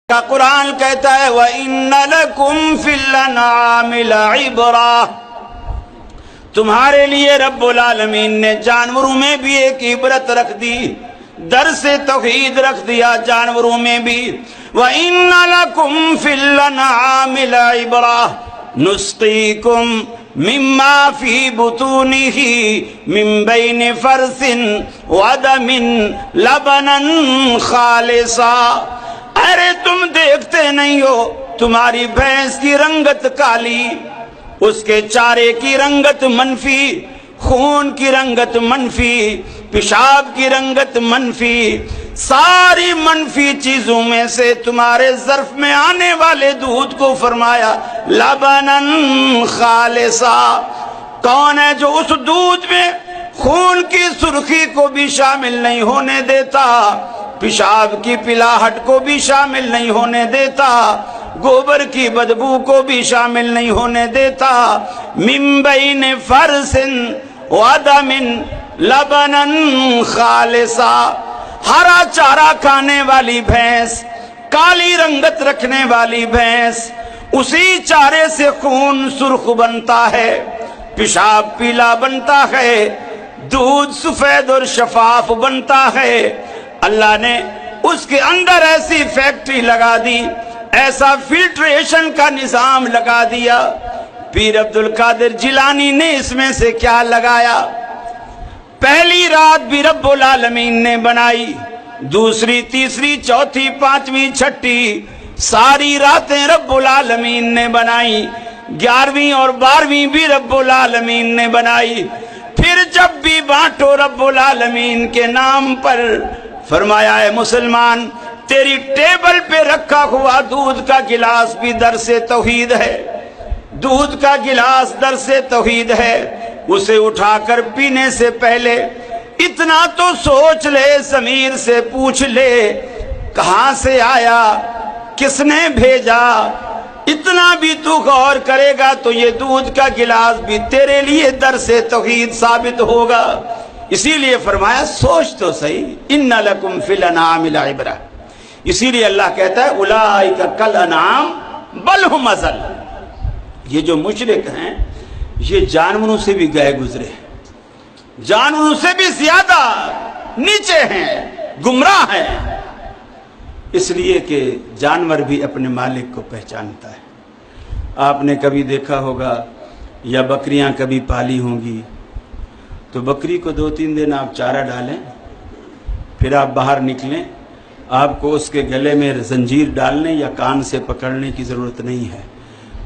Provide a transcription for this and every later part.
کا قرآن کہتا ہے وَإِنَّ لَكُمْ فِي الْأَنْعَامِ لَعِبْرَةً، تمہارے لیے رب العالمین نے جانوروں میں بھی ایک عبرت رکھ دی، درس توحید رکھ دیا جانوروں میں بھی۔ وَإِنَّ لَكُمْ فِي الْأَنْعَامِ لَعِبْرَةً نُسْقِيكُمْ مِمَّا فِي بُطُونِهِ مِن بَيْنِ فَرْثٍ وَدَمٍ لَبَنًا خَالِصًا۔ ارے تم دیکھتے نہیں ہو تمہاری بھینس کی رنگت کالی، اس کے چارے کی رنگت منفی، خون کی رنگت منفی، پیشاب کی رنگت منفی، ساری منفی چیزوں میں سے تمہارے ظرف میں آنے والے دودھ کو فرمایا لبنن خالصا۔ کون ہے جو اس دودھ میں خون کی سرخی کو بھی شامل نہیں ہونے دیتا، پیشاب کی پلاہٹ کو بھی شامل نہیں ہونے دیتا، گوبر کی بدبو کو بھی شامل نہیں ہونے دیتا۔ من بین فرث ودم لبنا خالصا، ہرا چارہ کھانے والی بھینس، کالی رنگت رکھنے والی بھینس، اسی چارے سے خون سرخ بنتا ہے، پیشاب پیلا بنتا ہے، دودھ سفید اور شفاف بنتا ہے۔ اللہ نے اس کے اندر ایسی فیکٹری لگا دی، ایسا فلٹریشن کا نظام لگا دیا۔ پیر عبد القادر جیلانی نے اس میں سے کیا لگایا؟ پہلی رات بھی رب العالمین نے بنائی، دوسری، تیسری، چوتھی، پانچویں، چھٹی، ساری راتیں رب العالمین نے بنائی، 11ویں اور 12ویں بھی رب العالمین نے بنائی۔ پھر جب بھی بانٹو رب العالمین کے نام پر، فرمایا ہے مسلمان تیری ٹیبل پہ رکھا ہوا دودھ کا گلاس بھی درس توحید ہے، دودھ کا گلاس درس توحید ہے، اسے اٹھا کر پینے سے پہلے اتنا تو سوچ لے، ضمیر سے پوچھ لے کہاں سے آیا، کس نے بھیجا۔ اتنا بھی تو غور کرے گا تو یہ دودھ کا گلاس بھی تیرے لیے درس توحید ثابت ہوگا۔ اسی لیے فرمایا سوچ تو صحیح، ان لکم فی الانعام لعبرہ۔ اسی لیے اللہ کہتا ہے اولئک کالانعام بل ھم اضل۔ یہ جو مشرک ہیں یہ جانوروں سے بھی گئے گزرے، جانوروں سے بھی زیادہ نیچے ہیں، گمراہ ہیں، اس لیے کہ جانور بھی اپنے مالک کو پہچانتا ہے۔ آپ نے کبھی دیکھا ہوگا یا بکریاں کبھی پالی ہوں گی تو بکری کو 2-3 دن آپ چارہ ڈالیں، پھر آپ باہر نکلیں، آپ کو اس کے گلے میں زنجیر ڈالنے یا کان سے پکڑنے کی ضرورت نہیں ہے،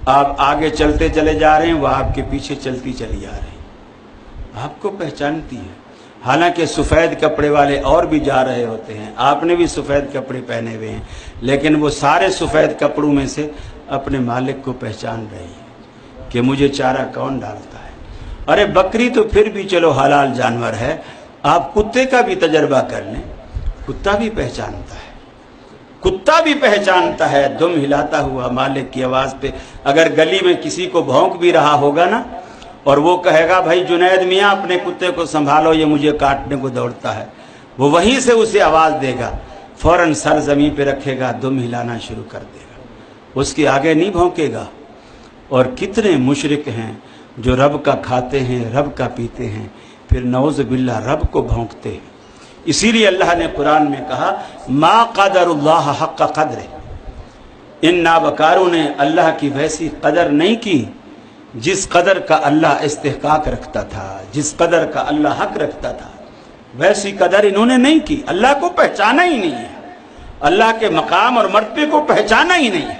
آپ آگے چلتے چلے جا رہے ہیں، وہ آپ کے پیچھے چلتی چلی جا رہی ہیں، آپ کو پہچانتی ہے۔ حالانکہ سفید کپڑے والے اور بھی جا رہے ہوتے ہیں، آپ نے بھی سفید کپڑے پہنے ہوئے ہیں، لیکن وہ سارے سفید کپڑوں میں سے اپنے مالک کو پہچان رہی ہے کہ مجھے چارہ کون ڈالتا ہے۔ ارے بکری تو پھر بھی چلو حلال جانور ہے، آپ کتے کا بھی تجربہ کر لیں، کتا بھی پہچانتا ہے، کتا بھی پہچانتا ہے دم ہلاتا ہوا مالک کی آواز پہ۔ اگر گلی میں کسی کو بھونک بھی رہا ہوگا نا اور وہ کہے گا بھائی جنید میاں اپنے کتے کو سنبھالو یہ مجھے کاٹنے کو دوڑتا ہے، وہ وہیں سے اسے آواز دے گا، فوراً سر زمین پہ رکھے گا، دم ہلانا شروع کر دے گا، اس کے آگے نہیں بھونکے گا۔ اور کتنے مشرک ہیں جو رب کا کھاتے ہیں، رب کا پیتے ہیں، پھر نعوذ باللہ رب کو بھونکتے ہیں۔ اسی لیے اللہ نے قرآن میں کہا ما قدر اللہ حق قدر، ان نابکاروں نے اللہ کی ویسی قدر نہیں کی جس قدر کا اللہ استحقاق رکھتا تھا، جس قدر کا اللہ حق رکھتا تھا، ویسی قدر انہوں نے نہیں کی، اللہ کو پہچانا ہی نہیں ہے، اللہ کے مقام اور مرتبے کو پہچانا ہی نہیں ہے۔